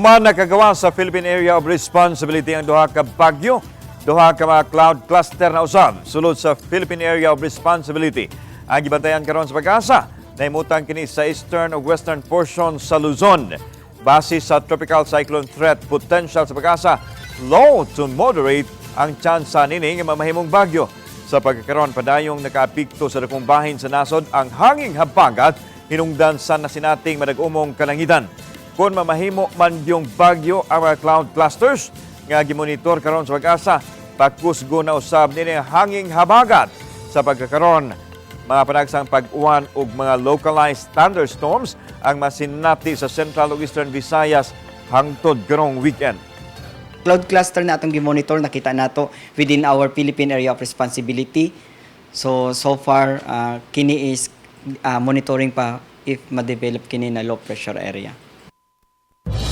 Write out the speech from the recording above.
Human nakagawas sa Philippine Area of Responsibility ang duha ka bagyo, duha ka mga cloud cluster na usab sulod sa Philippine Area of Responsibility. Ang gibantayan karon sa PAGASA nahimutang kini sa eastern ug western portion sa Luzon. Basi sa tropical cyclone threat potential sa PAGASA, low to moderate ang tsansa niini nga mamahimong bagyo. Sa pagkakaroon padayong nakaapekto sa dakong bahin sa nasod ang hanging habagat hinungdan sa nasinating madag-umong kalangitan. Kung mamahimo man yung bagyo ang mga cloud clusters nga gimonitor karon sa PAGASA, pakusgo na usab nini hanging habagat sa pagkakaroon mga panagsang pag-uwan ug mga localized thunderstorms ang masinati sa Central ug Eastern Visayas hangtod karong weekend. Cloud cluster na atong gimonitor, nakita nato within our Philippine Area of Responsibility. So far, kini is monitoring pa if ma-develop kini na low pressure area.